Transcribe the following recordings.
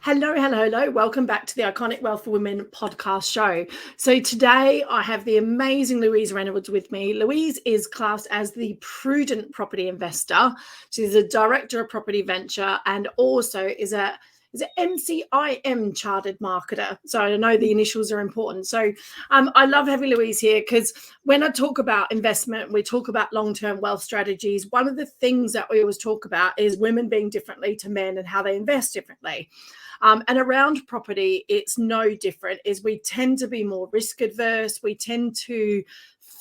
Hello, hello, hello. Welcome back to the Iconic Wealth for Women podcast show. So today I have the amazing Louise Reynolds with me. Louise is classed as the prudent property investor. She's a director of property venture and also is an MCIM chartered marketer. So I know the initials are important. So I love having Louise here because when I talk about investment, we talk about long-term wealth strategies. One of the things that we always talk about is women being differently to men and how they invest differently. And around property, it's no different. Is we tend to be more risk adverse. We tend to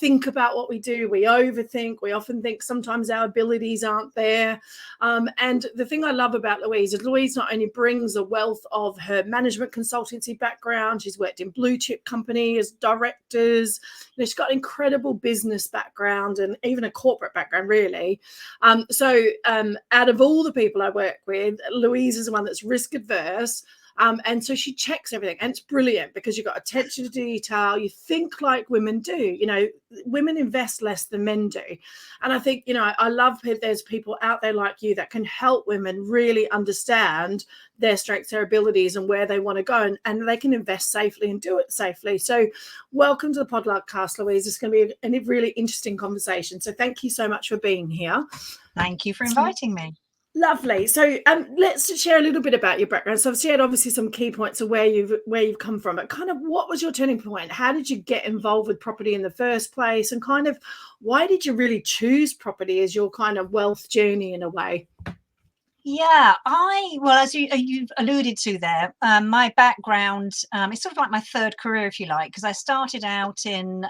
think about what we do. We overthink. We often think sometimes our abilities aren't there. And the thing I love about Louise is Louise not only brings a wealth of her management consultancy background, she's worked in blue chip companies, directors, she's got an incredible business background and even a corporate background, really. So out of all the people I work with, Louise is the one that's risk adverse. And so she checks everything, and it's brilliant because you've got attention to detail. You think like women do. Women invest less than men do. And I think, I love that there's people out there like you that can help women really understand their strengths, their abilities, and where they want to go, and they can invest safely and do it safely. So welcome to the podcast, Louise. It's going to be a really interesting conversation. So thank you so much for being here. Thank you for inviting me. Lovely. So let's just share a little bit about your background. So I've shared obviously some key points of where you've come from, but kind of what was your turning point? How did you get involved with property in the first place? And kind of why did you really choose property as your kind of wealth journey in a way? Yeah, as you've alluded to there, my background is sort of like my third career, if you like, because I started out in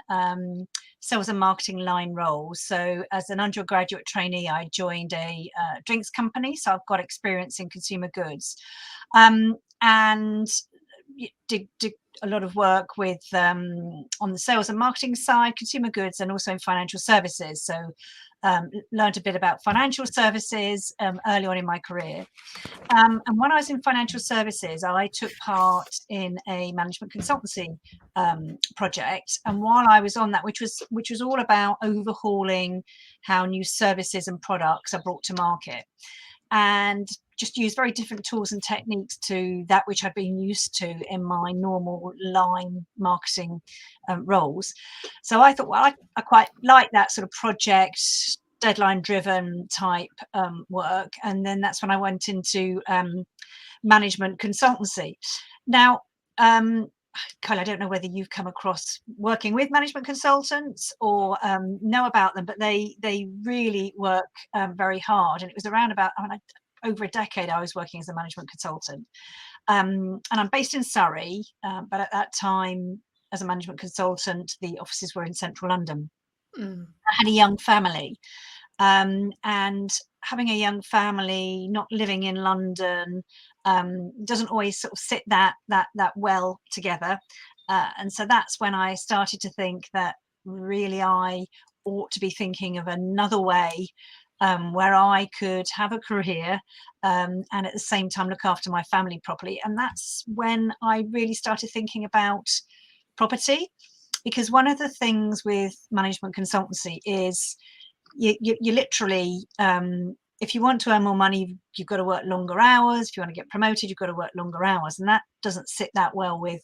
sales and marketing line roles. So as an undergraduate trainee, I joined a drinks company. So I've got experience in consumer goods, and did a lot of work with on the sales and marketing side, consumer goods, and also in financial services. So learned a bit about financial services early on in my career. And when I was in financial services, I took part in a management consultancy project. And while I was on that, which was all about overhauling how new services and products are brought to market, and just use very different tools and techniques to that which I'd been used to in my normal line marketing roles. So I thought, well, I quite like that sort of project, deadline driven type work. And then that's when I went into management consultancy. Now, Kyle, I don't know whether you've come across working with management consultants or know about them, but they really work very hard. And it was around about, over a decade I was working as a management consultant. And I'm based in Surrey, but at that time, as a management consultant, the offices were in central London. I had a young family, and having a young family, not living in London, doesn't always sort of sit that well together. And so that's when I started to think that really I ought to be thinking of another way where I could have a career and at the same time look after my family properly. And that's when I really started thinking about property, because one of the things with management consultancy is you literally, if you want to earn more money, you've got to work longer hours. If you want to get promoted, you've got to work longer hours. And that doesn't sit that well with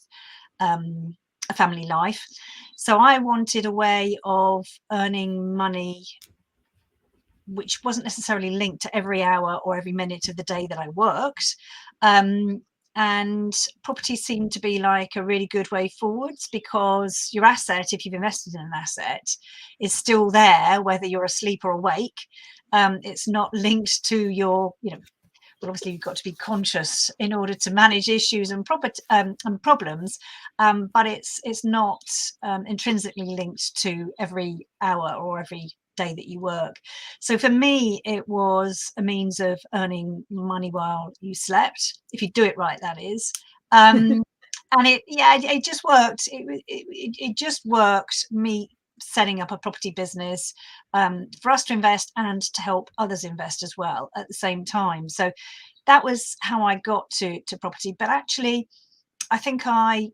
a family life. So I wanted a way of earning money which wasn't necessarily linked to every hour or every minute of the day that I worked. And property seemed to be like a really good way forwards, because your asset, if you've invested in an asset, is still there, whether you're asleep or awake. It's not linked to your, well, obviously you've got to be conscious in order to manage issues and problems, but it's not intrinsically linked to every hour or every day that you work. So for me, it was a means of earning money while you slept, if you do it right, that is. And it just worked. It just worked, me setting up a property business for us to invest and to help others invest as well at the same time. So that was how I got to property. But actually, I think I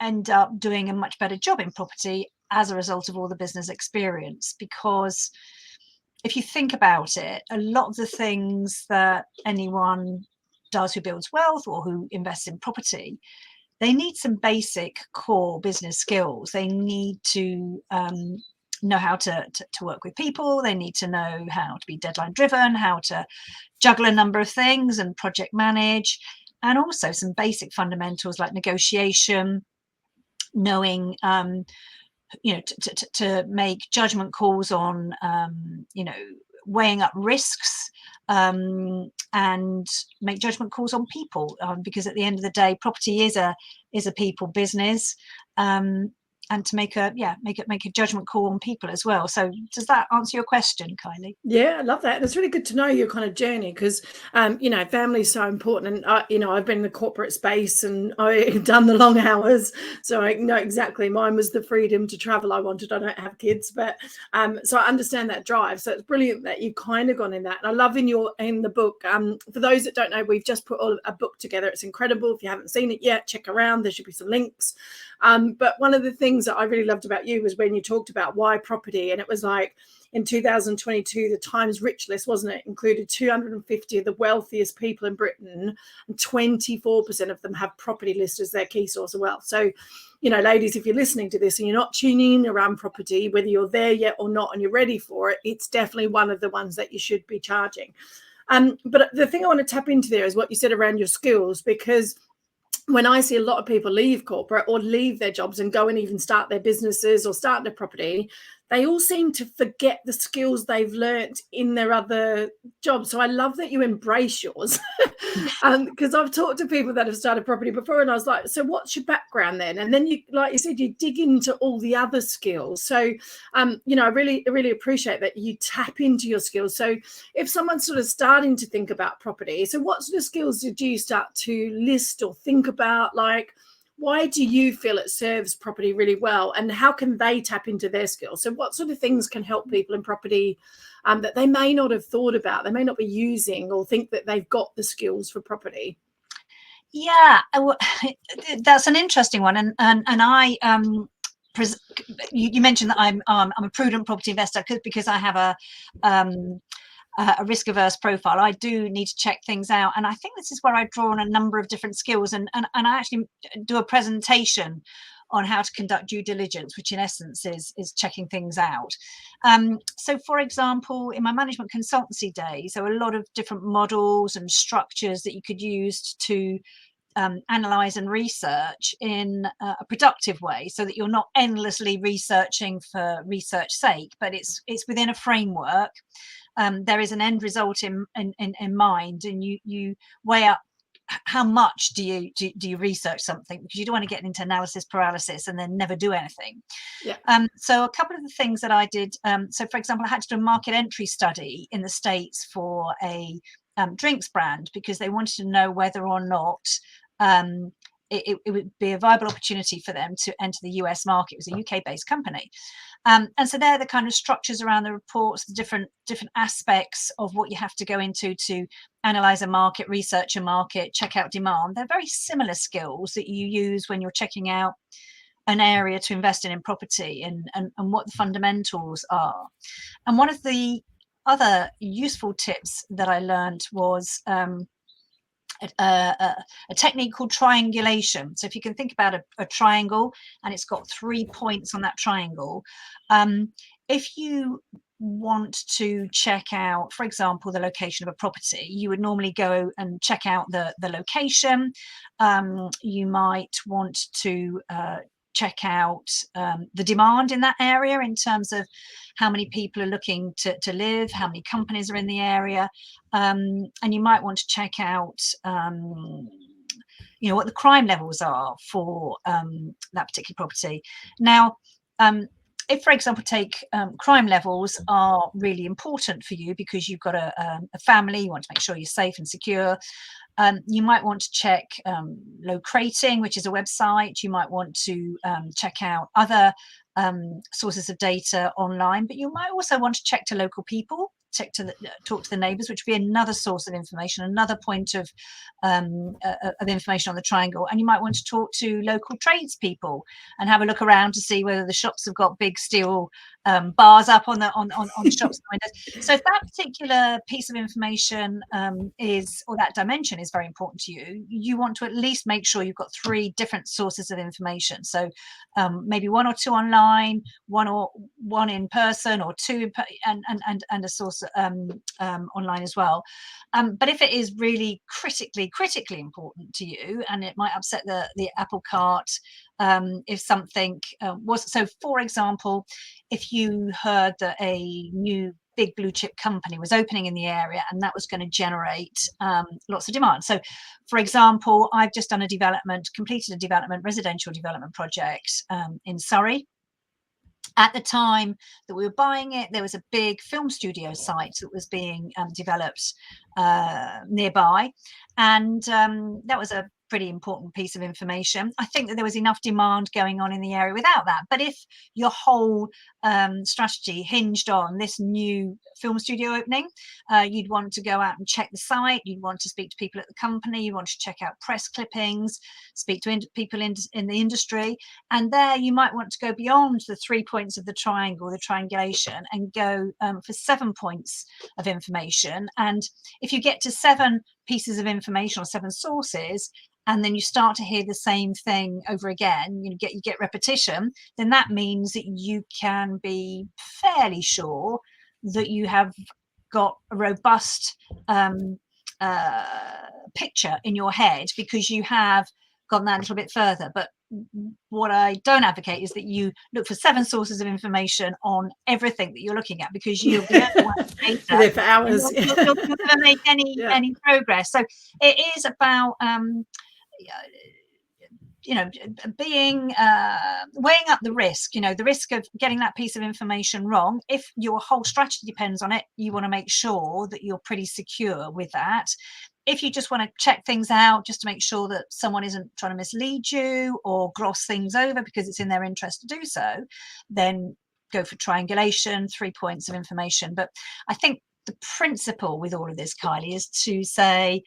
end up doing a much better job in property as a result of all the business experience, because if you think about it, a lot of the things that anyone does, who builds wealth or who invests in property, they need some basic core business skills. They need to know how to work with people. They need to know how to be deadline driven, how to juggle a number of things and project manage, and also some basic fundamentals like negotiation, knowing to make judgment calls on weighing up risks, and make judgment calls on people, because at the end of the day, property is a people business, and to make a judgment call on people as well. So does that answer your question, Kylie? Yeah, I love that. It's really good to know your kind of journey, because family is so important. And I've been in the corporate space and I've done the long hours, so I know exactly. Mine was the freedom to travel I wanted. I don't have kids, but so I understand that drive. So it's brilliant that you've kind of gone in that. And I love in the book, for those that don't know, we've just put a book together. It's incredible. If you haven't seen it yet, check around. There should be some links. But one of the things that I really loved about you was when you talked about why property, and it was like, in 2022, the Times Rich list, wasn't it, included 250 of the wealthiest people in Britain, and 24% of them have property listed as their key source of wealth. So, ladies, if you're listening to this and you're not tuning in around property, whether you're there yet or not and you're ready for it, it's definitely one of the ones that you should be charging. But the thing I want to tap into there is what you said around your skills, because when I see a lot of people leave corporate or leave their jobs and go and even start their businesses or start their property, they all seem to forget the skills they've learnt in their other jobs. So I love that you embrace yours, because I've talked to people that have started property before, and I was like, so what's your background then? And then you, like you said, you dig into all the other skills. So, I really appreciate that you tap into your skills. So if someone's sort of starting to think about property, so what sort of skills did you start to list or think about? Like, why do you feel it serves property really well, and how can they tap into their skills? So what sort of things can help people in property that they may not have thought about, they may not be using, or think that they've got the skills for property? Yeah, that's an interesting one. And I, you mentioned that I'm a prudent property investor because I have a risk-averse profile. I do need to check things out, and I think this is where I draw on a number of different skills, and I actually do a presentation on how to conduct due diligence, which in essence is checking things out. So for example, in my management consultancy days, there were a lot of different models and structures that you could use to analyze and research in a productive way, so that you're not endlessly researching for research's sake, but it's within a framework. There is an end result in mind, and you weigh up how much do you research something, because you don't want to get into analysis paralysis and then never do anything. Yeah. So a couple of the things that I did, so for example, I had to do a market entry study in the States for a drinks brand, because they wanted to know whether or not it would be a viable opportunity for them to enter the US market. It was a UK-based company. And so they're the kind of structures around the reports, the different aspects of what you have to go into to analyze a market, research a market, check out demand. They're very similar skills that you use when you're checking out an area to invest in property, and what the fundamentals are. And one of the other useful tips that I learned was a technique called triangulation. So if you can think about a triangle, and it's got 3 points on that triangle, if you want to check out, for example, the location of a property, you would normally go and check out the location. You might want to check out the demand in that area, in terms of how many people are looking to live, how many companies are in the area, and you might want to check out what the crime levels are for that particular property. Now, if, for example, crime levels are really important for you because you've got a family, you want to make sure you're safe and secure, you might want to check Locrating, which is a website. You might want to check out other sources of data online, but you might also want to check to local people, talk to the neighbours, which would be another source of information, another point of information on the triangle. And you might want to talk to local tradespeople and have a look around to see whether the shops have got big steel bars up on the shops windows. So if that particular piece of information or that dimension is very important to you, you want to at least make sure you've got 3 different sources of information. So maybe 1 or 2 online, one in person, or 2 and a source online as well. But if it is really critically important to you, and it might upset the apple cart, if something was, so for example, if you heard that a new big blue chip company was opening in the area and that was going to generate lots of demand. So for example, I've just done completed a residential development project in Surrey. At the time that we were buying it, there was a big film studio site that was being developed nearby, and that was a pretty important piece of information. I think that there was enough demand going on in the area without that. But if your whole strategy hinged on this new film studio opening, you'd want to go out and check the site, you'd want to speak to people at the company, you want to check out press clippings, speak to people in the industry, and there you might want to go beyond the 3 points of the triangle, the triangulation, and go for 7 points of information. And if you get to 7 pieces of information or 7 sources, and then you start to hear the same thing over again, you get repetition, then that means that you can be fairly sure that you have got a robust picture in your head, because you have gone that little bit further. But what I don't advocate is that you look for 7 sources of information on everything that you're looking at, because you'll be there for hours. You'll never make any progress. So it is about being weighing up the risk, the risk of getting that piece of information wrong. If your whole strategy depends on it, you want to make sure that you're pretty secure with that. If you just want to check things out just to make sure that someone isn't trying to mislead you or gloss things over because it's in their interest to do so, then go for triangulation, 3 points of information. But I think the principle with all of this, Kylie, is to say,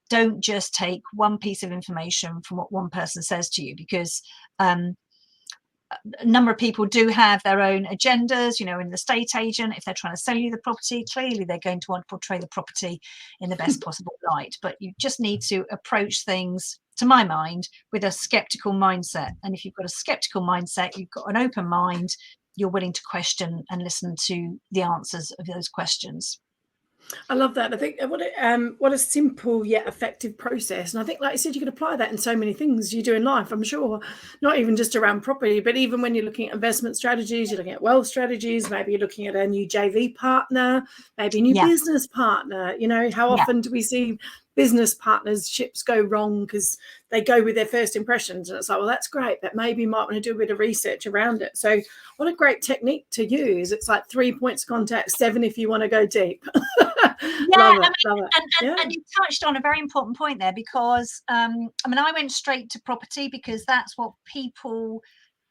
don't just take one piece of information from what one person says to you, because a number of people do have their own agendas. In the estate agent, if they're trying to sell you the property, clearly they're going to want to portray the property in the best possible light. But you just need to approach things, to my mind, with a skeptical mindset. And if you've got a skeptical mindset, you've got an open mind, you're willing to question and listen to the answers of those questions. I love that. I think what a simple yet effective process. And I think, like you said, you can apply that in so many things you do in life, I'm sure, not even just around property, but even when you're looking at investment strategies, you're looking at wealth strategies, maybe you're looking at a new JV partner, maybe a new business partner. How often do we see business partnerships go wrong because they go with their first impressions, and it's like, well, that's great, but maybe you might want to do a bit of research around it. So what a great technique to use. It's like 3 points of contact, 7 if you want to go deep. Love it. And you touched on a very important point there, because I went straight to property because that's what people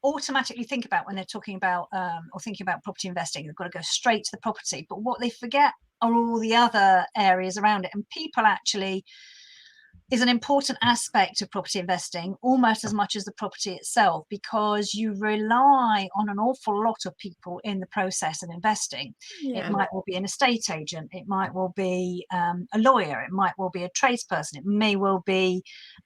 automatically think about when they're talking about or thinking about property investing. They've got to go straight to the property, but what they forget are all the other areas around it. And people actually is an important aspect of property investing, almost as much as the property itself, because you rely on an awful lot of people in the process of investing. It might well be an estate agent, it might well be a lawyer, it might well be a tradesperson, it may well be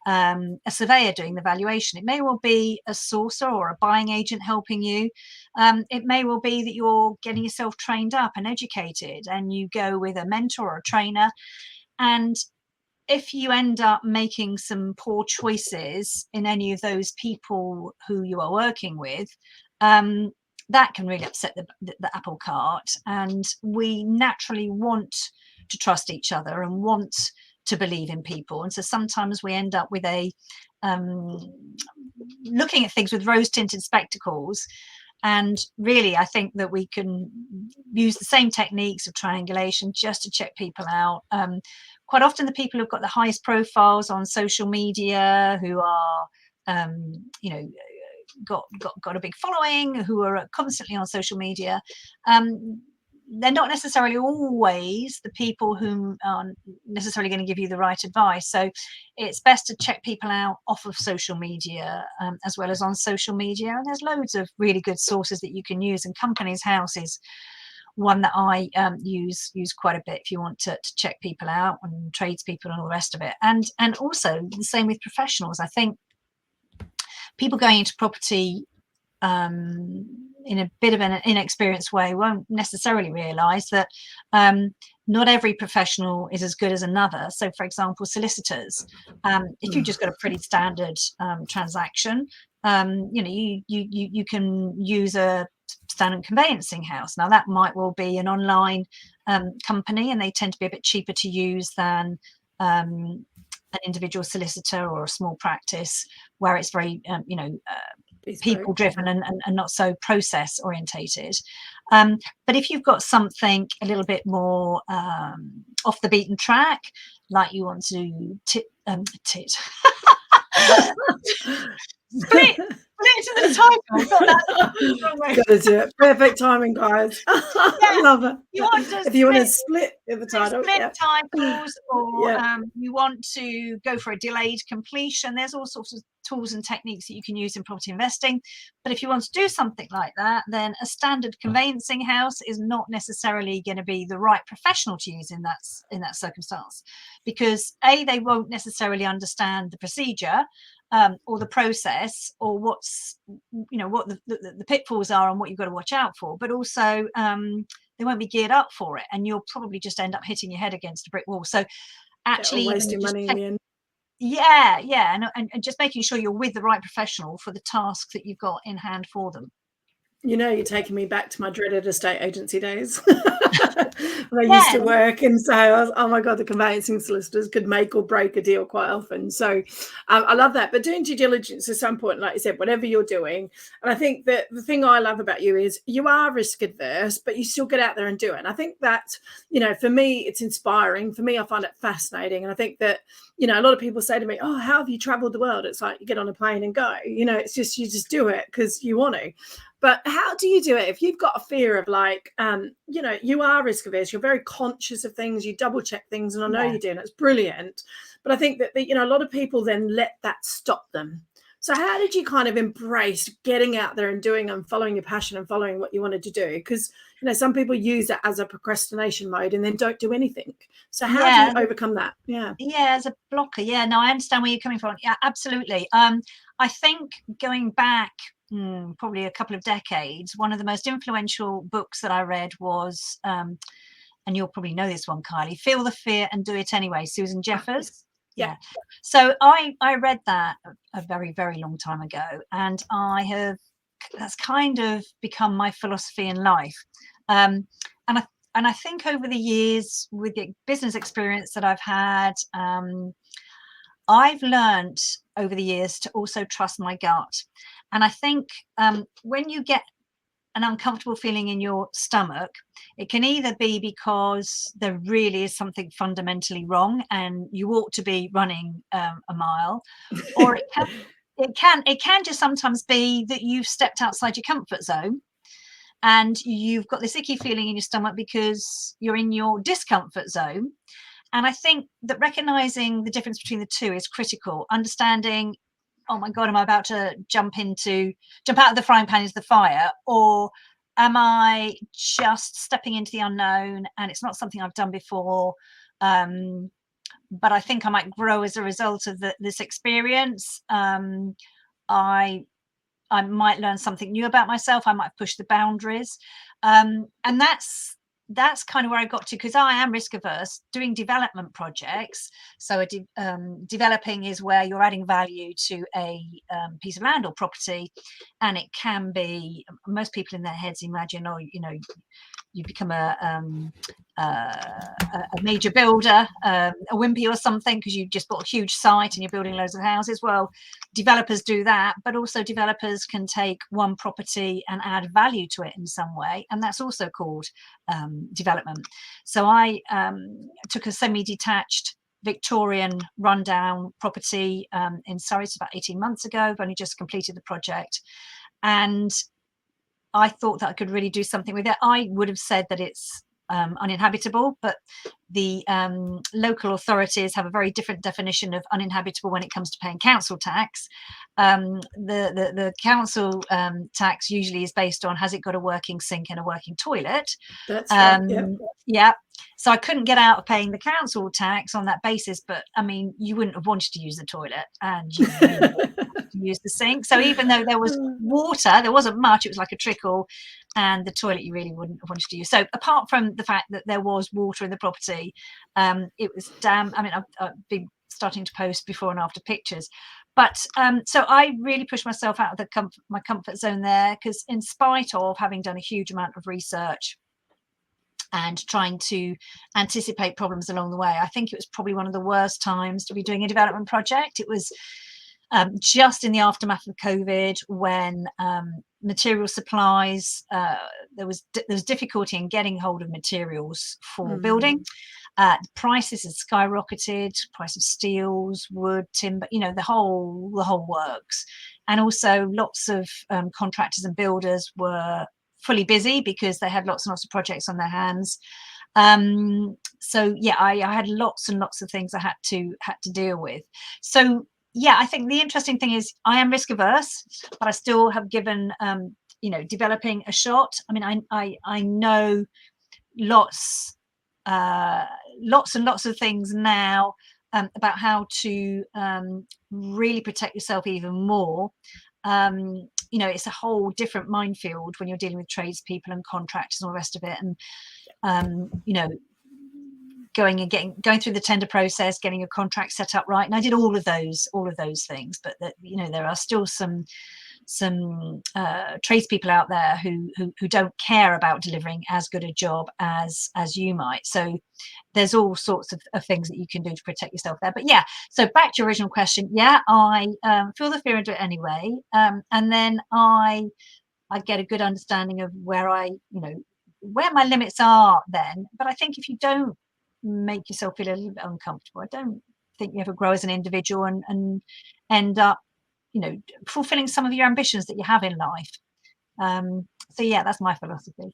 a surveyor doing the valuation, it may well be a sourcer or a buying agent helping you. It may well be that you're getting yourself trained up and educated, and you go with a mentor or a trainer. And if you end up making some poor choices in any of those people who you are working with, that can really upset the apple cart. And we naturally want to trust each other and want to believe in people. And so sometimes we end up with looking at things with rose-tinted spectacles. And really, I think that we can use the same techniques of triangulation just to check people out. Quite often the people who've got the highest profiles on social media, who are, got a big following, who are constantly on social media, they're not necessarily always the people who aren't necessarily going to give you the right advice. So it's best to check people out off of social media, as well as on social media. And there's loads of really good sources that you can use, and Companies House is one that I use quite a bit if you want to check people out, and tradespeople and all the rest of it. And also the same with professionals. I think people going into property in a bit of an inexperienced way won't necessarily realise that not every professional is as good as another. So, for example, solicitors, if you've just got a pretty standard transaction, you can use a standard conveyancing house. Now, that might well be an online company, and they tend to be a bit cheaper to use than an individual solicitor or a small practice where it's very people driven and not so process orientated. But if you've got something a little bit more off the beaten track, like you want to split to the title. Got to do it. Perfect timing, guys. I love it. You want to if you want to split the title, split titles, or you want to go for a delayed completion, there's all sorts of tools and techniques that you can use in property investing. But if you want to do something like that, then a standard conveyancing house is not necessarily going to be the right professional to use in that circumstance, because they won't necessarily understand the procedure or the process, or what the pitfalls are and what you've got to watch out for, but also they won't be geared up for it, and you'll probably just end up hitting your head against a brick wall. So actually wasting money in the end. And just making sure you're with the right professional for the task that you've got in hand for them. You're taking me back to my dreaded estate agency days. I used to work in sales. Oh my God, the conveyancing solicitors could make or break a deal quite often. So I love that. But doing due diligence is so important, like you said, whatever you're doing. And I think that the thing I love about you is you are risk adverse, but you still get out there and do it. And I think that, for me, it's inspiring. For me, I find it fascinating. And I think that, a lot of people say to me, oh, how have you traveled the world? It's like you get on a plane and go, it's just, you just do it because you want to. But how do you do it if you've got a fear of you are risk averse, you're very conscious of things, you double check things, and I know you're doing it. It's brilliant. But I think that, a lot of people then let that stop them. So how did you kind of embrace getting out there and doing and following your passion and following what you wanted to do? Because, some people use it as a procrastination mode and then don't do anything. So how do you overcome that? Yeah, as a blocker. No, I understand where you're coming from. Yeah, absolutely. I think going back probably a couple of decades, one of the most influential books that I read was, and you'll probably know this one, Kylie, Feel the Fear and Do It Anyway, Susan Jeffers. Yeah. So I read that a very, very long time ago, and that's kind of become my philosophy in life. And I think over the years, with the business experience that I've had, I've learned over the years to also trust my gut. And I think when you get an uncomfortable feeling in your stomach, it can either be because there really is something fundamentally wrong and you ought to be running a mile, or it can just sometimes be that you've stepped outside your comfort zone and you've got this icky feeling in your stomach because you're in your discomfort zone. And I think that recognizing the difference between the two is critical. Understanding, oh my God, am I about to jump out of the frying pan into the fire? Or am I just stepping into the unknown and it's not something I've done before? But I think I might grow as a result of this experience. I might learn something new about myself. I might push the boundaries. And that's kind of where I got to, because I am risk averse doing development projects. So developing is where you're adding value to a piece of land or property. And it can be, most people in their heads imagine, you become a major builder, a wimpy or something, because you just bought a huge site and you're building loads of houses. Well, developers do that, but also developers can take one property and add value to it in some way, and that's also called development. So I took a semi-detached Victorian rundown property in Surrey. It's about 18 months ago. I've only just completed the project, and I thought that I could really do something with it. I would have said that it's uninhabitable, but the local authorities have a very different definition of uninhabitable when it comes to paying council tax. The council tax usually is based on, has it got a working sink and a working toilet? That's right. Yeah. Yeah. So I couldn't get out of paying the council tax on that basis, but I mean, you wouldn't have wanted to use the toilet, and you really wanted to use the sink. So even though there was water, there wasn't much, it was like a trickle, and the toilet you really wouldn't have wanted to use. So apart from the fact that there was water in the property, it was damp. I mean, I've been starting to post before and after pictures. But so I really pushed myself out of my comfort zone there, because in spite of having done a huge amount of research and trying to anticipate problems along the way, I think it was probably one of the worst times to be doing a development project. It was just in the aftermath of COVID, when material supplies, there was difficulty in getting hold of materials for building. Prices had skyrocketed, price of steels, wood, timber, the whole works. And also lots of contractors and builders were fully busy because they had lots and lots of projects on their hands. So yeah, I had lots and lots of things I had to deal with. So yeah, I think the interesting thing is I am risk averse, but I still have given developing a shot. I mean, I know lots and lots of things now about how to really protect yourself even more. It's a whole different minefield when you're dealing with tradespeople and contractors and all the rest of it, and going through the tender process, getting a contract set up right. And I did all of those things, but there are still some tradespeople out there who don't care about delivering as good a job as you might. So there's all sorts of things that you can do to protect yourself there. But yeah, so back to your original question. Yeah, I feel the fear and do it anyway, and then I get a good understanding of where my limits are then. But I think if you don't make yourself feel a little bit uncomfortable, I don't think you ever grow as an individual and end up fulfilling some of your ambitions that you have in life. So yeah, that's my philosophy.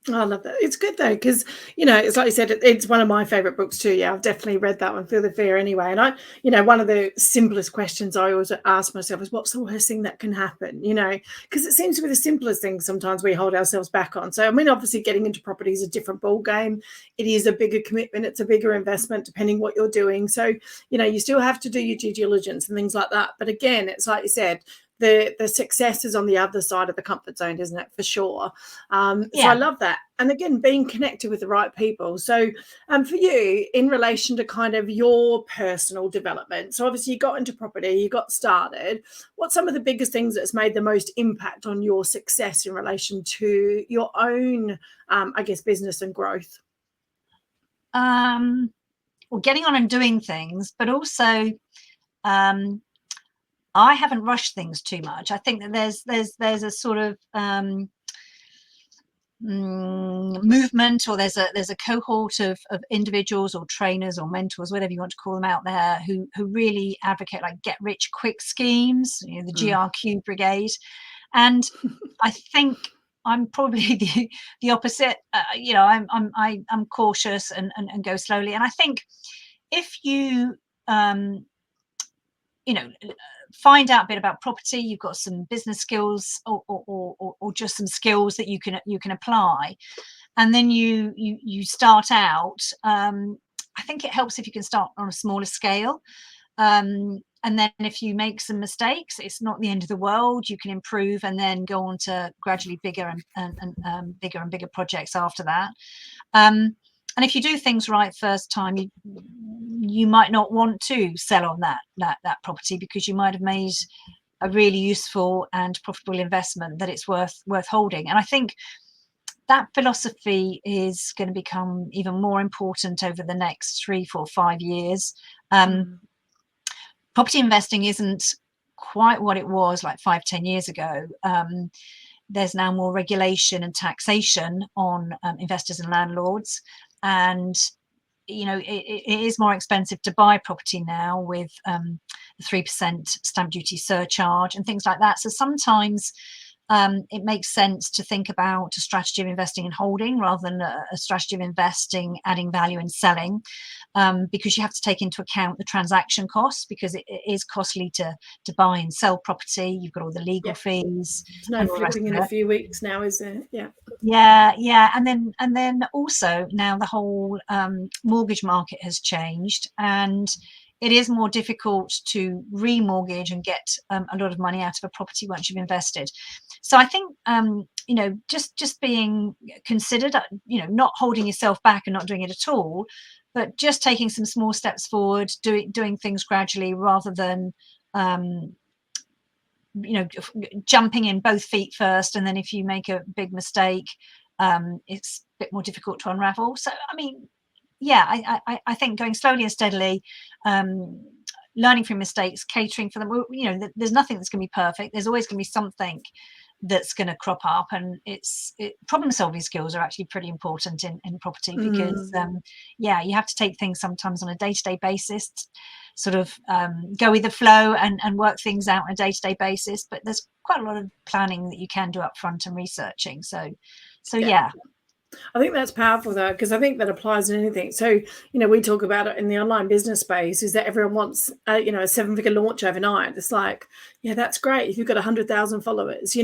I love that. It's good though, because it's like you said, it's one of my favorite books too. Yeah, I've definitely read that one, Feel the Fear Anyway. And one of the simplest questions I always ask myself is, what's the worst thing that can happen? Because it seems to be the simplest things sometimes we hold ourselves back on. So I mean, obviously getting into property is a different ball game. It is a bigger commitment. It's a bigger investment, depending what you're doing. So you still have to do your due diligence and things like that. But again, it's like you said, the success is on the other side of the comfort zone, isn't it? For sure. So I love that. And again, being connected with the right people. So for you, in relation to kind of your personal development, so obviously you got into property, you got started. What's some of the biggest things that's made the most impact on your success in relation to your own, business and growth? Well, getting on and doing things, but also I haven't rushed things too much. I think that there's a sort of movement, or there's a cohort of individuals or trainers or mentors, whatever you want to call them, out there who really advocate like get rich quick schemes, the GRQ brigade. And I think I'm probably the opposite. I'm cautious and go slowly. And I think if you find out a bit about property, you've got some business skills or just some skills that you can apply, and then you start out. I think it helps if you can start on a smaller scale, and then if you make some mistakes, it's not the end of the world. You can improve and then go on to gradually bigger and bigger projects after that. And if you do things right first time, you might not want to sell on that property, because you might have made a really useful and profitable investment that it's worth holding. And I think that philosophy is going to become even more important over the next 3, 4, 5 years. Property investing isn't quite what it was like 5, 10 years ago. There's now more regulation and taxation on investors and landlords, and it is more expensive to buy property now with the 3% stamp duty surcharge and things like that. So sometimes it makes sense to think about a strategy of investing and holding rather than a strategy of investing, adding value and selling, because you have to take into account the transaction costs, because it is costly to buy and sell property. You've got all the legal fees. There's no And all the rest flipping of in a it. few weeks now, is there? Yeah. And then also now the whole mortgage market has changed, and it is more difficult to remortgage and get a lot of money out of a property once you've invested. So I think just being considered, not holding yourself back and not doing it at all, but just taking some small steps forward, doing things gradually rather than jumping in both feet first, and then if you make a big mistake, it's a bit more difficult to unravel. So I mean, yeah, I think going slowly and steadily, learning from mistakes, catering for them. There's nothing that's going to be perfect. There's always going to be something that's going to crop up, and problem solving skills are actually pretty important in property, because you have to take things sometimes on a day-to-day basis, sort of go with the flow and work things out on a day-to-day basis, but there's quite a lot of planning that you can do up front and researching. So yeah. I think that's powerful though, because I think that applies in anything. So, we talk about it in the online business space, is that everyone wants, a 7-figure launch overnight. It's like, yeah, that's great if you've got 100,000 followers,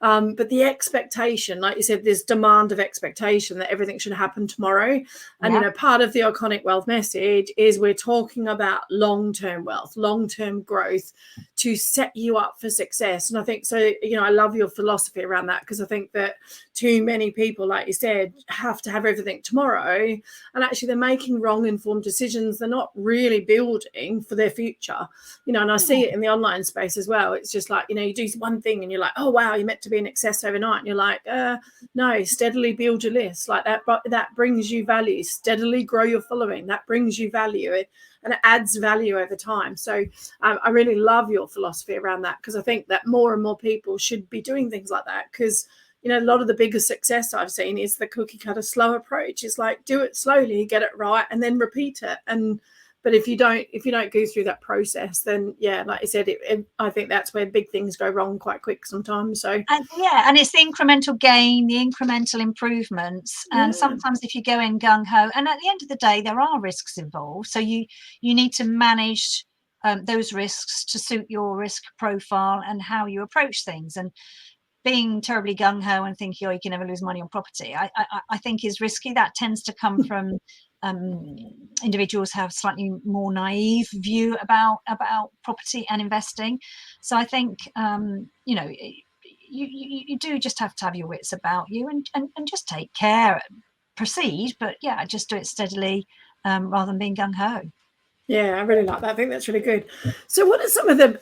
but the expectation, like you said, there's demand of expectation that everything should happen tomorrow. And, part of the Iconic Wealth message is we're talking about long-term wealth, long-term growth to set you up for success. And I think so, I love your philosophy around that, because I think that too many people, like you said, have to have everything tomorrow, and actually they're making wrong informed decisions. They're not really building for their future, and I see it in the online space as well. It's just like, you do one thing and you're like, oh wow, you're meant to be in excess overnight, and you're like, no, steadily build your list like that. But that brings you value. Steadily grow your following. That brings you value, and it adds value over time. So I really love your philosophy around that, because I think that more and more people should be doing things like that, because a lot of the biggest success I've seen is the cookie cutter slow approach. It's like, do it slowly, get it right, and then repeat it. But if you don't go through that process, then like I said, I think that's where big things go wrong quite quick sometimes. So and it's the incremental gain, the incremental improvements, and sometimes if you go in gung-ho, and at the end of the day there are risks involved, so you need to manage those risks to suit your risk profile and how you approach things. And being terribly gung-ho and thinking, you can never lose money on property, I think is risky. That tends to come from individuals have slightly more naive view about property and investing. So I think you do just have to have your wits about you, and just take care, proceed, but just do it steadily rather than being gung-ho. Yeah, I really like that. I think that's really good. So what are some of the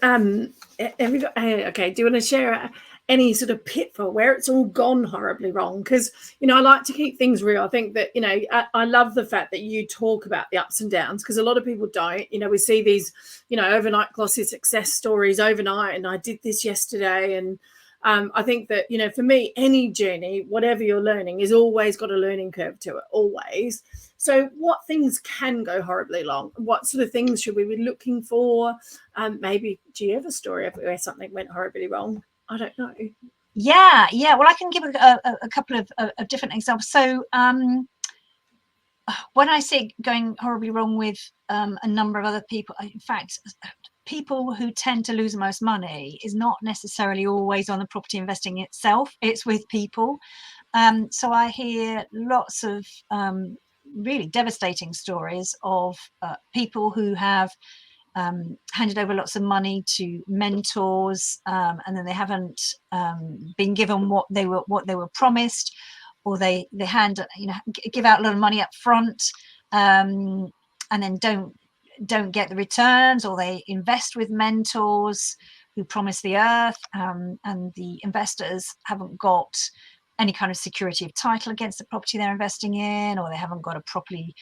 have you got do you want to share any sort of pitfall where it's all gone horribly wrong? Because I like to keep things real. I think that I love the fact that you talk about the ups and downs, because a lot of people don't. We see these overnight glossy success stories overnight, and I did this yesterday, and I think that for me, any journey, whatever you're learning, is always got a learning curve to it, always. So what things can go horribly wrong? What sort of things should we be looking for? Maybe do you have a story of where something went horribly wrong? I don't know. Yeah. Well, I can give a couple of different examples. So when I see it going horribly wrong with a number of other people, in fact, people who tend to lose the most money is not necessarily always on the property investing itself. It's with people. So I hear lots of really devastating stories of people who have handed over lots of money to mentors, and then they haven't been given what they were promised, or they give out a lot of money up front, and then don't get the returns, or they invest with mentors who promise the earth, and the investors haven't got any kind of security of title against the property they're investing in, or they haven't got a properly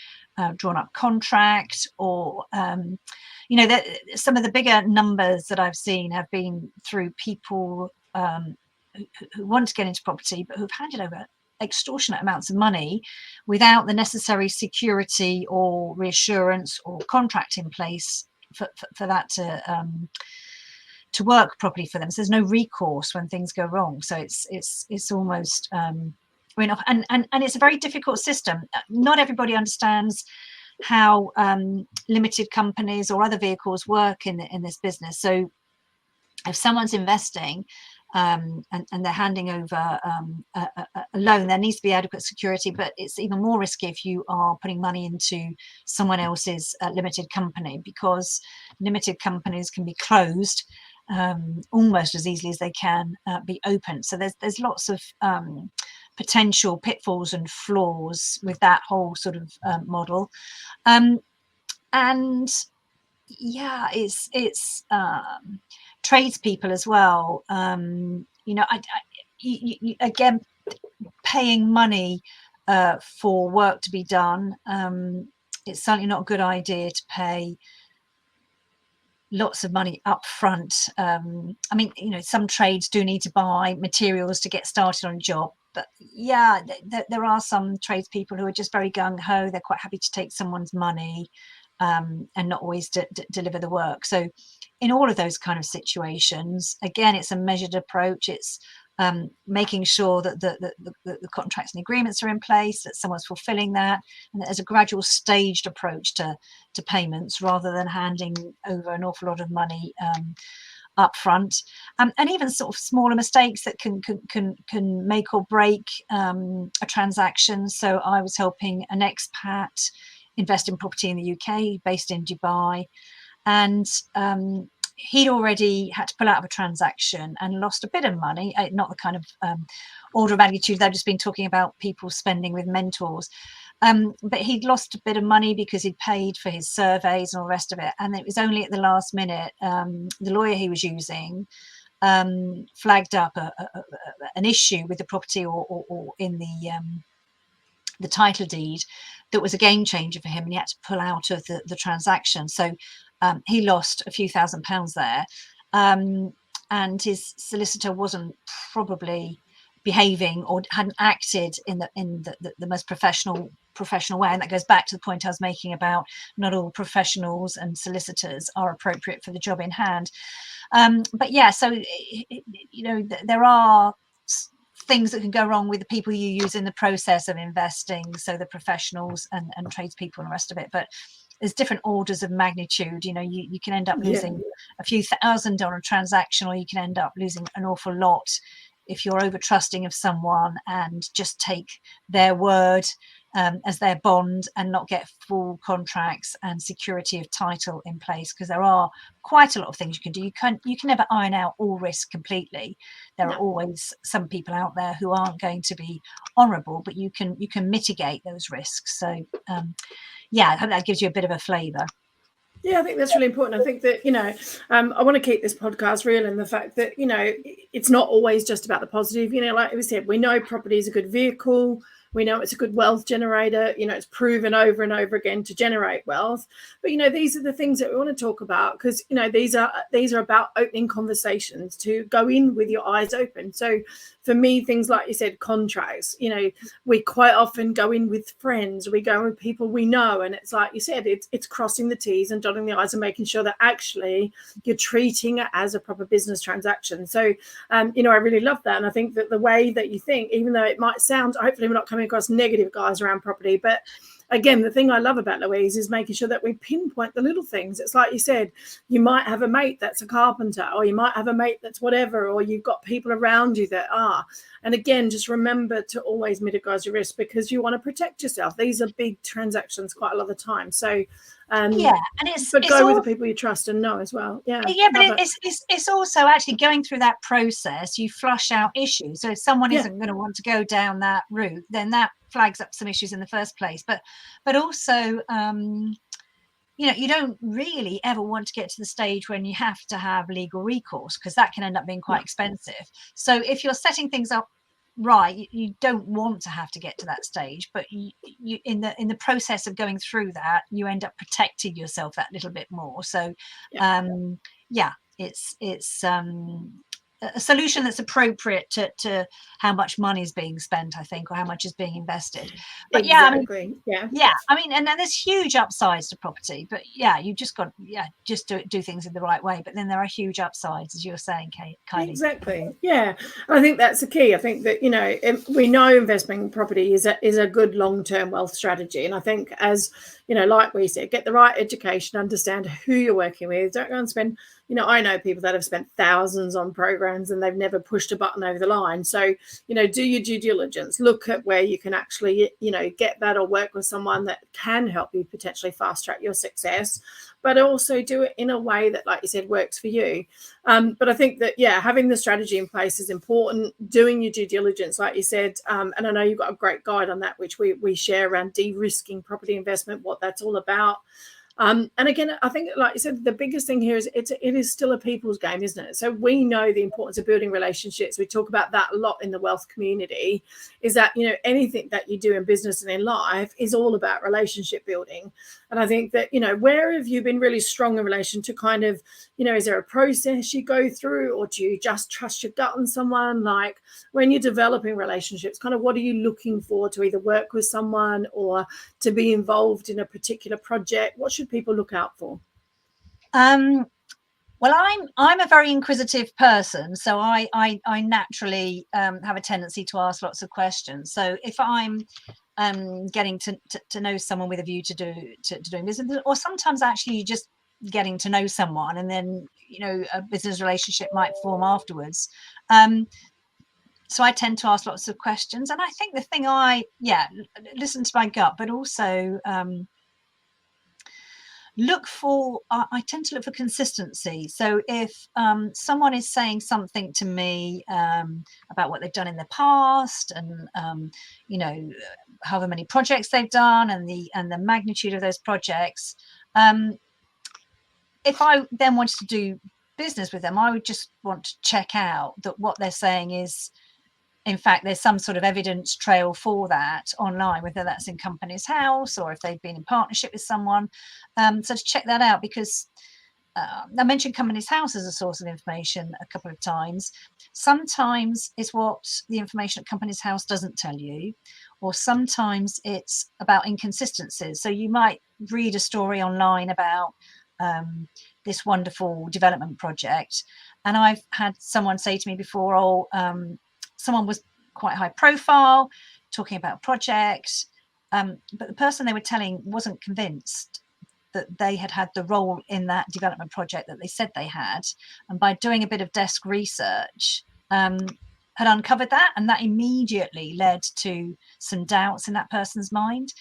drawn up contract, or some of the bigger numbers that I've seen have been through people who want to get into property but who've handed over extortionate amounts of money without the necessary security or reassurance or contract in place for that to work properly for them. So there's no recourse when things go wrong. So it's almost and it's a very difficult system. Not everybody understands how limited companies or other vehicles work in this business. So if someone's investing and they're handing over a loan, there needs to be adequate security, but it's even more risky if you are putting money into someone else's limited company, because limited companies can be closed almost as easily as they can be opened. So there's lots of potential pitfalls and flaws with that whole sort of model. And yeah, it's tradespeople as well. You know, again, paying money for work to be done. It's certainly not a good idea to pay lots of money up front. I mean, you know, some trades do need to buy materials to get started on a job, but yeah, there are some tradespeople who are just very gung-ho. They're quite happy to take someone's money and not always deliver the work. So in all of those kind of situations, again, it's a measured approach. It's making sure that the contracts and agreements are in place, that someone's fulfilling that, and that there's a gradual staged approach to payments, rather than handing over an awful lot of money up front. And even sort of smaller mistakes that can make or break a transaction. So I was helping an expat invest in property in the UK, based in Dubai, and he'd already had to pull out of a transaction and lost a bit of money, not the kind of order of magnitude they've just been talking about people spending with mentors, but he'd lost a bit of money because he'd paid for his surveys and all the rest of it, and it was only at the last minute the lawyer he was using flagged up an issue with the property or in the title deed that was a game changer for him, and he had to pull out of the transaction. So he lost a few £1,000s there, and his solicitor wasn't probably behaving or hadn't acted in the most professional way. And that goes back to the point I was making about not all professionals and solicitors are appropriate for the job in hand. But yeah, so you know, there are things that can go wrong with the people you use in the process of investing, so the professionals and tradespeople and the rest of it. But there's different orders of magnitude. You know, you can end up losing a few thousand on a transaction, or you can end up losing an awful lot if you're over trusting of someone and just take their word as their bond and not get full contracts and security of title in place, because there are quite a lot of things you can do. You can never iron out all risk completely. There are always some people out there who aren't going to be honourable, but you can mitigate those risks. So yeah, I hope that gives you a bit of a flavour. Yeah, I think that's really important. I think that, you know, I want to keep this podcast real in the fact that, you know, it's not always just about the positive. You know, like we said, we know property is a good vehicle. We know it's a good wealth generator. You know, it's proven over and over again to generate wealth. But, you know, these are the things that we want to talk about, because, you know, these are about opening conversations, to go in with your eyes open. So for me, things like you said, contracts, you know, we quite often go in with friends, we go in with people we know, and it's like you said, it's crossing the T's and dotting the I's and making sure that actually you're treating it as a proper business transaction. So, you know, I really love that. And I think that the way that you think, even though it might sound, hopefully we're not coming across negative guys around property, but again, the thing I love about Louise is making sure that we pinpoint the little things. It's like you said, you might have a mate that's a carpenter, or you might have a mate that's whatever, or you've got people around you that are. And again, just remember to always mitigate your risk, because you want to protect yourself. These are big transactions quite a lot of the time. So yeah, and but go with the people you trust and know as well. Yeah, but it's also actually going through that process. You flush out issues. So if someone isn't going to want to go down that route, then that flags up some issues in the first place. But also, you know, you don't really ever want to get to the stage when you have to have legal recourse, because that can end up being quite expensive. So if you're setting things up right, you don't want to have to get to that stage, but you in the process of going through that, you end up protecting yourself that little bit more. So yeah, it's a solution that's appropriate to how much money is being spent, I think, or how much is being invested. But exactly. I mean, and then there's huge upsides to property, but you just got just do things in the right way. But then there are huge upsides, as you're saying, Kylie. Exactly. Yeah, I think that's the key. I think that we know investing in property is a good long-term wealth strategy, and I think, as like we said, get the right education, understand who you're working with. Don't go and spend. I know people that have spent thousands on programs and they've never pushed a button over the line. So, do your due diligence, look at where you can actually, get that or work with someone that can help you potentially fast track your success, but also do it in a way that, like you said, works for you. But I think that, having the strategy in place is important, doing your due diligence, like you said. And I know you've got a great guide on that, which we share around de-risking property investment, what that's all about. And again, I think, like you said, the biggest thing here is it is still a people's game, isn't it? So we know the importance of building relationships. We talk about that a lot in the wealth community, is that, anything that you do in business and in life is all about relationship building. And I think that, where have you been really strong in relation to kind of, is there a process you go through, or do you just trust your gut on someone? Like, when you're developing relationships, kind of what are you looking for to either work with someone or to be involved in a particular project? What should people look out for? Well, I'm a very inquisitive person, so I naturally have a tendency to ask lots of questions. So if I'm getting to know someone with a view to doing business, or sometimes actually just getting to know someone, and then a business relationship might form afterwards. So I tend to ask lots of questions, and I think the thing listen to my gut, but also I tend to look for consistency. So if someone is saying something to me about what they've done in the past, and however many projects they've done, and the magnitude of those projects, if I then wanted to do business with them, I would just want to check out that what they're saying is, in fact, there's some sort of evidence trail for that online, whether that's in Companies House or if they've been in partnership with someone. So to check that out, because I mentioned Companies House as a source of information a couple of times. Sometimes it's what the information at Companies House doesn't tell you, or sometimes it's about inconsistencies. So you might read a story online about this wonderful development project, and I've had someone say to me before, someone was quite high profile talking about a project, but the person they were telling wasn't convinced that they had the role in that development project that they said they had, and by doing a bit of desk research had uncovered that, and that immediately led to some doubts in that person's mind.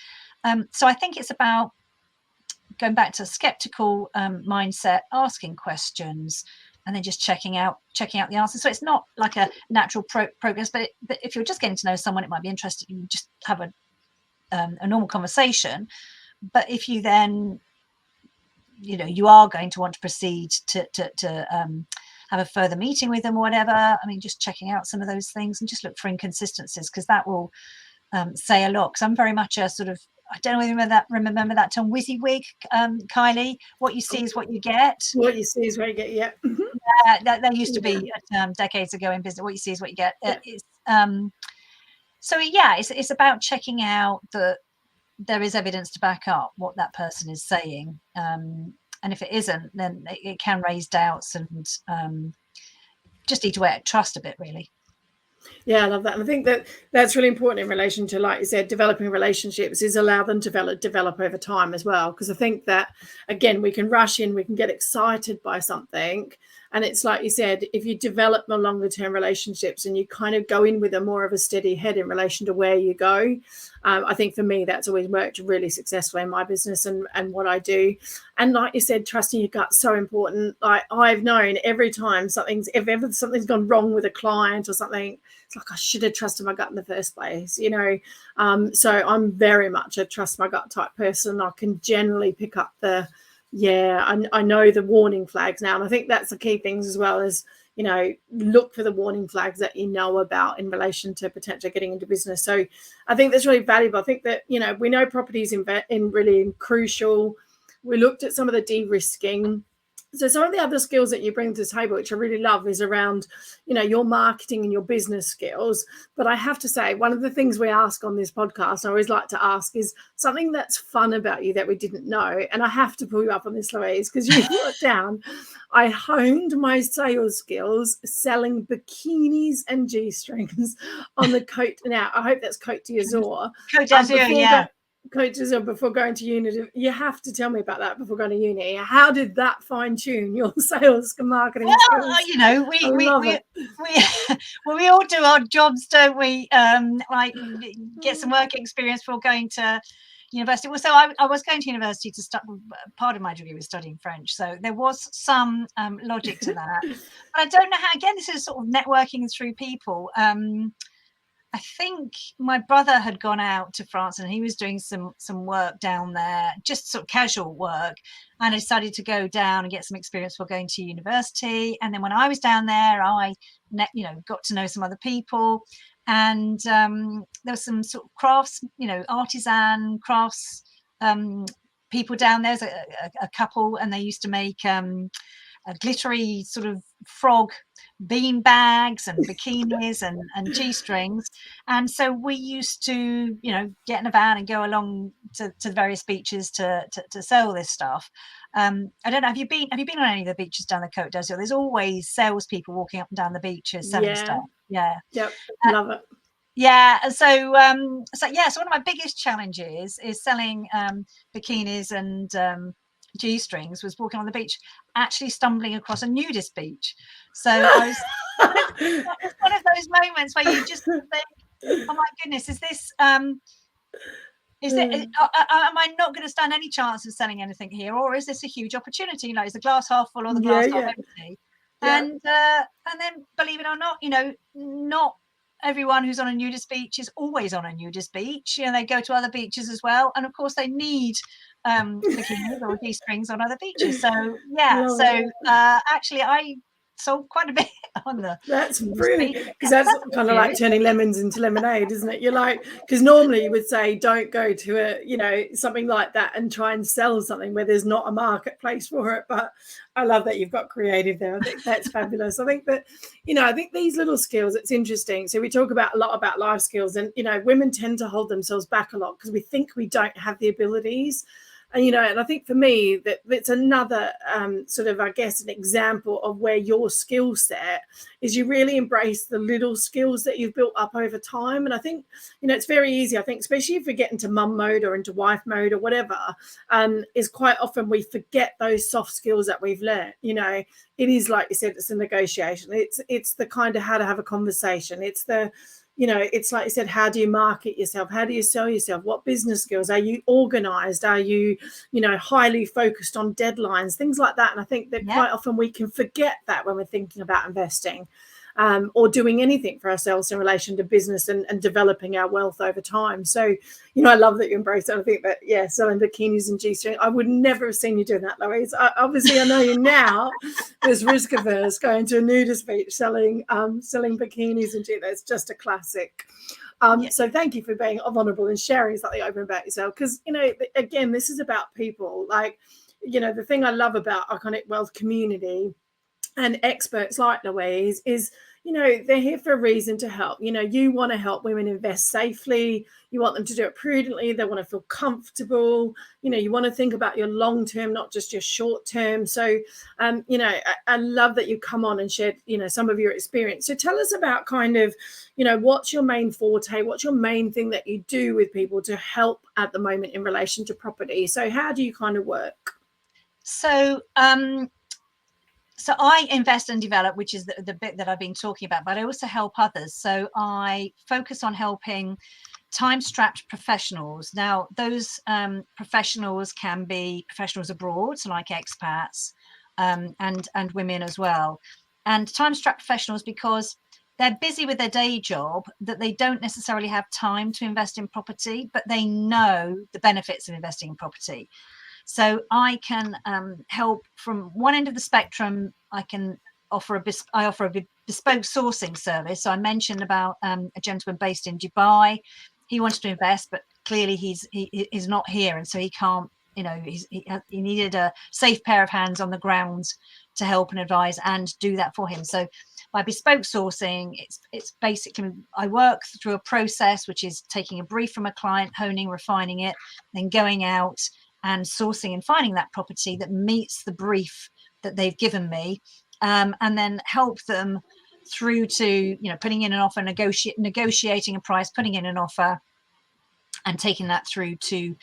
So I think it's about going back to a skeptical mindset, asking questions, and then just checking out the answers. So it's not like a natural progress, but if you're just getting to know someone, it might be interesting. You just have a normal conversation. But if you then, you are going to want to proceed to have a further meeting with them or whatever, I mean, just checking out some of those things and just look for inconsistencies, because that will say a lot. Because I'm very much a sort of, I don't know whether remember that term, WYSIWYG, Kylie. What you see is what you get. What you see is what you get. Yeah. That used to be decades ago in business. What you see is what you get. Yeah. It's about checking out that there is evidence to back up what that person is saying. And if it isn't, then it can raise doubts and just eat away at trust a bit, really. Yeah, I love that. And I think that that's really important in relation to, like you said, developing relationships, is allow them to develop over time as well. Because I think that, again, we can rush in, we can get excited by something. And it's like you said, if you develop more longer term relationships and you kind of go in with a more of a steady head in relation to where you go, I think for me, that's always worked really successfully in my business and what I do. And like you said, trusting your gut's so important. Like, I've known every time something's gone wrong with a client or something, it's like, I should have trusted my gut in the first place, So I'm very much a trust my gut type person. I can generally pick up I know the warning flags now. And I think that's the key things as well, is, look for the warning flags that you know about in relation to potentially getting into business. So I think that's really valuable. I think that, we know properties in really crucial. We looked at some of the de-risking. So some of the other skills that you bring to the table, which I really love, is around, your marketing and your business skills. But I have to say, one of the things we ask on this podcast, I always like to ask, is something that's fun about you that we didn't know. And I have to pull you up on this, Louise, because you put down, I honed my sales skills selling bikinis and G-strings on the Côte. Now, I hope that's Côte d'Azur. Côte d'Azur, yeah. Coaches before going to uni. You have to tell me about that before going to uni. How did that fine-tune your sales and marketing skills? We all do our jobs, don't we? Like get some work experience before going to university. Well, so I was going to university to start. Part of my degree was studying French, so there was some logic to that. But I don't know how. Again, this is sort of networking through people. I think my brother had gone out to France and he was doing some work down there, just sort of casual work. And I decided to go down and get some experience for going to university. And then when I was down there, I got to know some other people. And there was some sort of crafts, artisan crafts people down there. There's a couple, and they used to make a glittery sort of frog bean bags and bikinis and G-strings. And so we used to, get in a van and go along to the various beaches to sell this stuff. I don't know, have you been on any of the beaches down the Côte d'Azur? There's always salespeople walking up and down the beaches selling stuff. Yeah. Yep. Love it. Yeah. So one of my biggest challenges is selling bikinis and G-strings was walking on the beach, actually stumbling across a nudist beach. So I was it's one of those moments where you just think, oh my goodness, is this am I not going to stand any chance of selling anything here, or is this a huge opportunity? Is the glass half full or the glass half empty? Yeah. And then, believe it or not, not everyone who's on a nudist beach is always on a nudist beach. They go to other beaches as well, and of course they need bikinis or G-strings on other beaches. So actually I sold quite a bit on the. That's brilliant, because that's kind of like turning lemons into lemonade, isn't it? You're like, because normally you would say don't go to something like that and try and sell something where there's not a marketplace for it. But I love that you've got creative there. I think that's fabulous. I think that I think these little skills, it's interesting. So we talk a lot about life skills, and women tend to hold themselves back a lot because we think we don't have the abilities. And, and I think for me that it's another sort of, I guess, an example of where your skill set is you really embrace the little skills that you've built up over time. And I think, it's very easy, I think, especially if we get into mum mode or into wife mode or whatever, is quite often we forget those soft skills that we've learned. It is, like you said, it's a negotiation. It's the kind of how to have a conversation. It's the it's like you said, how do you market yourself? How do you sell yourself? What business skills? Are you organized? Are you, highly focused on deadlines, things like that? And I think that quite often we can forget that when we're thinking about investing or doing anything for ourselves in relation to business and developing our wealth over time. So, I love that you embrace it. I think that, selling bikinis and G-string, I would never have seen you doing that, Louise. Obviously, I know you now as risk-averse, going to a nudist beach, selling bikinis and G. That's just a classic. So thank you for being vulnerable and sharing something open about yourself. Because, again, this is about people. Like, the thing I love about Iconic Wealth community and experts like Louise is, they're here for a reason to help. You want to help women invest safely. You want them to do it prudently. They want to feel comfortable. You want to think about your long term, not just your short term. So, I love that you come on and shared, some of your experience. So tell us about kind of, what's your main forte? What's your main thing that you do with people to help at the moment in relation to property? So how do you kind of work? So I invest and develop, which is the bit that I've been talking about, but I also help others. So I focus on helping time-strapped professionals. Now, those professionals can be professionals abroad, so like expats and women as well. And time-strapped professionals because they're busy with their day job, that they don't necessarily have time to invest in property, but they know the benefits of investing in property. So I can help from one end of the spectrum. I offer a bespoke sourcing service. So I mentioned about a gentleman based in Dubai. He wants to invest, but clearly he is not here, and so he can't you know, he needed a safe pair of hands on the ground to help and advise and do that for him. So by bespoke sourcing, it's basically, I work through a process which is taking a brief from a client, honing, refining it, then going out and sourcing and finding that property that meets the brief that they've given me, and then help them through to, you know, putting in an offer, negotiating a price, putting in an offer, and taking that through to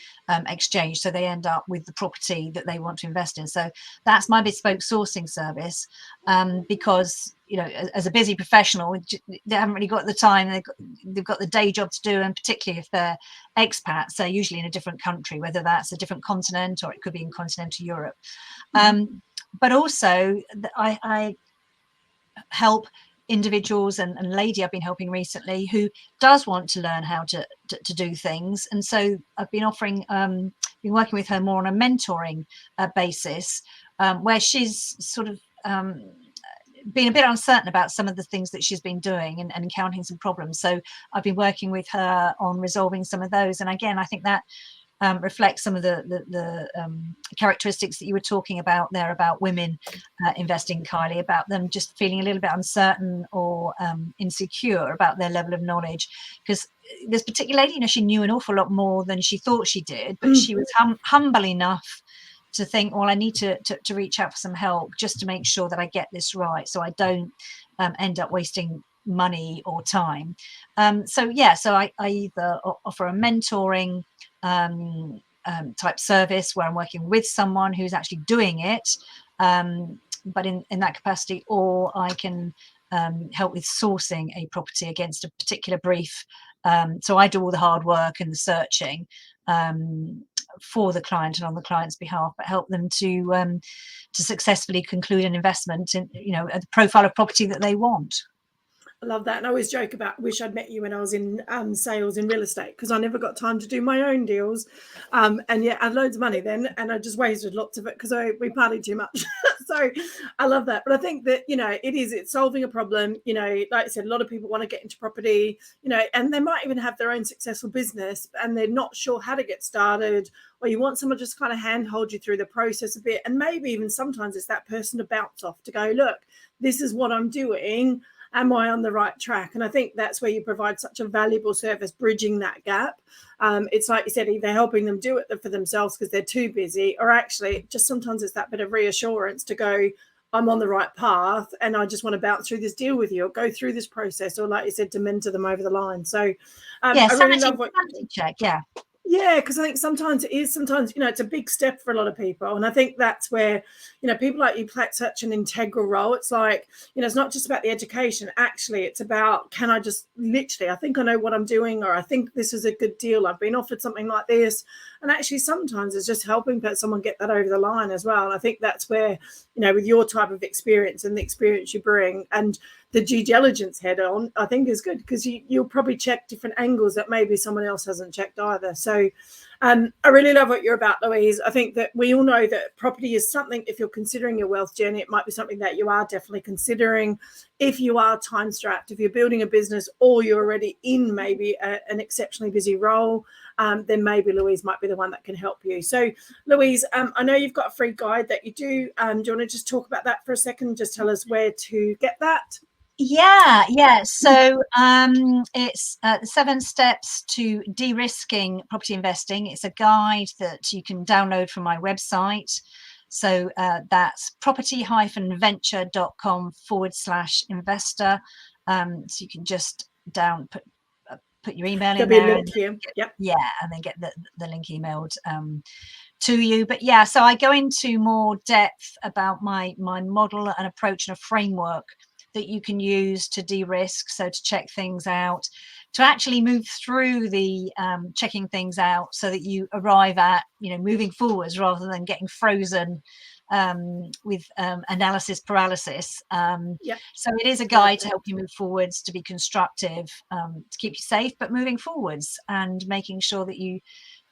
exchange, so they end up with the property that they want to invest in. So that's my bespoke sourcing service, because, you know, as a busy professional, they haven't really got the time. They've got the day job to do, and particularly if they're expats, they're usually in a different country, whether that's a different continent or it could be in continental Europe. But also I help individuals, and lady I've been helping recently who does want to learn how to do things, and so I've been offering been working with her more on a mentoring basis, where she's sort of been a bit uncertain about some of the things that she's been doing, and encountering some problems. So I've been working with her on resolving some of those, and again, I think that reflects some of the characteristics that you were talking about there about women investing, Kylie, about them just feeling a little bit uncertain or insecure about their level of knowledge. Because this particular lady, you know, she knew an awful lot more than she thought she did, but she was humble enough to think, well, I need to reach out for some help just to make sure that I get this right, so I don't end up wasting money or time. So I either offer a mentoring type service where I'm working with someone who's actually doing it, but in that capacity, or I can help with sourcing a property against a particular brief. So I do all the hard work and the searching for the client and on the client's behalf, but help them to successfully conclude an investment in, you know, a profile of property that they want. I love that. And I always joke about, wish I'd met you when I was in sales in real estate, because I never got time to do my own deals. And yet I had loads of money then, and I just wasted lots of it because we partied too much. So I love that. But I think that, you know, it's solving a problem. You know, like I said, a lot of people want to get into property, you know, and they might even have their own successful business and they're not sure how to get started, or you want someone to just kind of handhold you through the process a bit. And maybe even sometimes it's that person to bounce off to go, look, this is what I'm doing. Am I on the right track? And I think that's where you provide such a valuable service, bridging that gap. It's like you said, either helping them do it for themselves because they're too busy, or actually just sometimes it's that bit of reassurance to go, I'm on the right path and I just want to bounce through this deal with you, or go through this process, or like you said, to mentor them over the line. So I really love what check. Yeah, because I think sometimes, you know, it's a big step for a lot of people. And I think that's where, you know, people like you play such an integral role. It's like, you know, it's not just about the education. Actually, it's about, can I just literally, I think I know what I'm doing, or I think this is a good deal. I've been offered something like this. And actually, sometimes it's just helping someone get that over the line as well. And I think that's where, you know, with your type of experience and the experience you bring and the due diligence head on, I think is good, because you'll probably check different angles that maybe someone else hasn't checked either. So I really love what you're about, Louise. I think that we all know that property is something, if you're considering your wealth journey, it might be something that you are definitely considering. If you are time strapped, if you're building a business, or you're already in maybe an exceptionally busy role, then maybe Louise might be the one that can help you. So Louise, I know you've got a free guide that you do. Do you want to just talk about that for a second? Just tell us where to get that. Yeah. So it's 7 steps to de-risking property investing. It's a guide that you can download from my website. So that's property-venture.com/investor. So you can just put your email in there. And then get the link emailed to you. But yeah, so I go into more depth about my model and approach and a framework that you can use to de-risk, so to check things out, to actually move through the checking things out, so that you arrive at, you know, moving forwards rather than getting frozen with analysis paralysis. So it is a guide to help you move forwards, to be constructive, to keep you safe, but moving forwards and making sure that you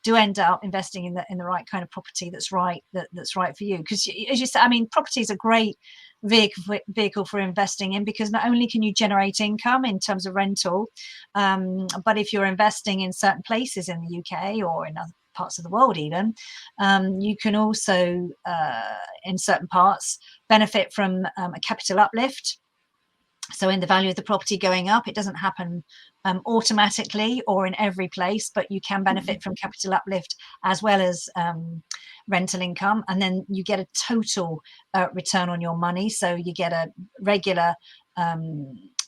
do end up investing in the right kind of property that's right for you. Because as you said, I mean, property is a great vehicle for investing in, because not only can you generate income in terms of rental, but if you're investing in certain places in the UK or in other parts of the world even. You can also, in certain parts, benefit from a capital uplift. So in the value of the property going up, it doesn't happen automatically or in every place, but you can benefit from capital uplift as well as rental income. And then you get a total return on your money. So you get a regular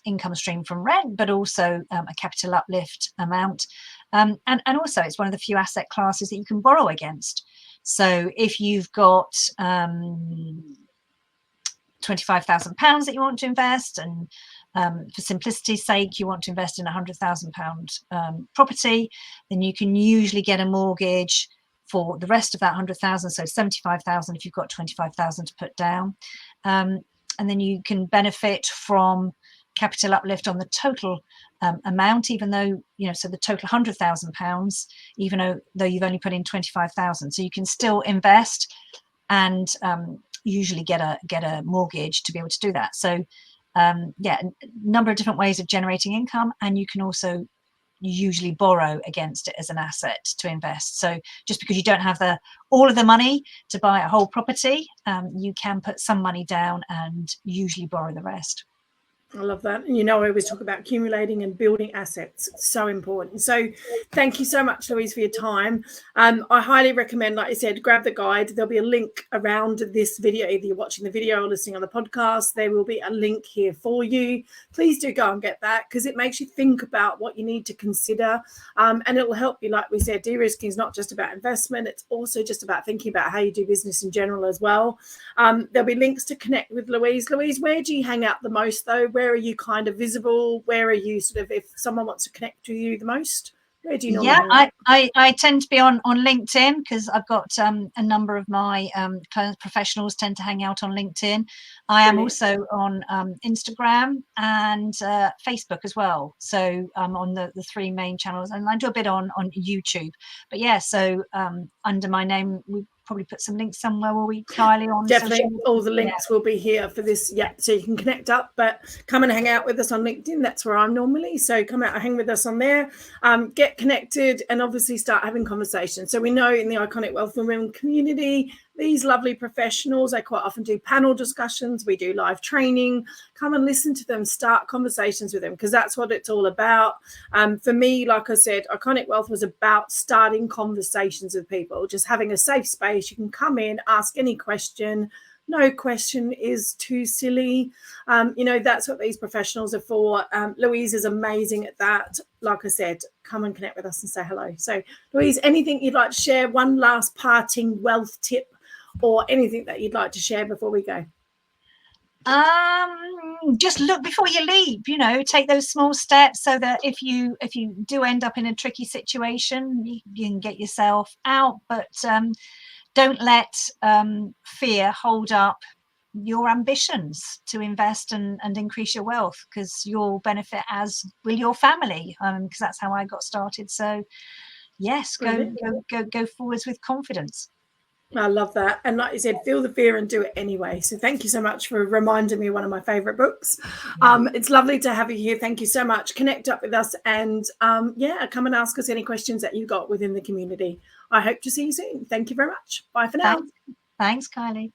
income stream from rent, but also a capital uplift amount. And also it's one of the few asset classes that you can borrow against. So if you've got £25,000 that you want to invest, and for simplicity's sake you want to invest in £100,000 property, then you can usually get a mortgage for the rest of that 100,000, so 75,000 if you've got 25,000 to put down, and then you can benefit from capital uplift on the total amount, even though, you know, so the total £100,000, even though you've only put in 25,000, so you can still invest and usually get a mortgage to be able to do that. So yeah, a number of different ways of generating income, and you can also usually borrow against it as an asset to invest. So just because you don't have all of the money to buy a whole property, you can put some money down and usually borrow the rest. I love that. And, you know, I always talk about accumulating and building assets. It's so important. So thank you so much, Louise, for your time. I highly recommend, like I said, grab the guide. There'll be a link around this video. Either you're watching the video or listening on the podcast, there will be a link here for you. Please do go and get that, because it makes you think about what you need to consider. And it will help you, like we said, de-risking is not just about investment. It's also just about thinking about how you do business in general as well. There'll be links to connect with Louise. Louise, where do you hang out the most, though? Where are you kind of visible? Where are you sort of, if someone wants to connect to you the most? Where do you normally hang out? I tend to be on LinkedIn, because I've got a number of my professionals tend to hang out on LinkedIn. I am also on Instagram and Facebook as well. So I'm on the three main channels, and I do a bit on YouTube. But yeah, so under my name, we probably put some links somewhere, will we, Kylie? On definitely, all the links will be here for this. Yeah, so you can connect up, but come and hang out with us on LinkedIn. That's where I'm normally. So come out and hang with us on there. Get connected, and obviously start having conversations. So we know in the Iconic Wealth Women community, these lovely professionals, they quite often do panel discussions. We do live training. Come and listen to them, start conversations with them, because that's what it's all about. For me, like I said, Iconic Wealth was about starting conversations with people, just having a safe space. You can come in, ask any question. No question is too silly. You know, that's what these professionals are for. Louise is amazing at that. Like I said, come and connect with us and say hello. So, Louise, anything you'd like to share? One last parting wealth tip, or anything that you'd like to share before we go? Just look before you leap, you know, take those small steps, so that if you do end up in a tricky situation, you can get yourself out. But don't let fear hold up your ambitions to invest and increase your wealth, because you'll benefit, as will your family, because that's how I got started. So yes, go forwards with confidence. I love that. And like you said, feel the fear and do it anyway. So thank you so much for reminding me of one of my favorite books. It's lovely to have you here. Thank you so much. Connect up with us, and yeah, come and ask us any questions that you got within the community. I hope to see you soon. Thank you very much. Bye for now. Thanks, Kylie.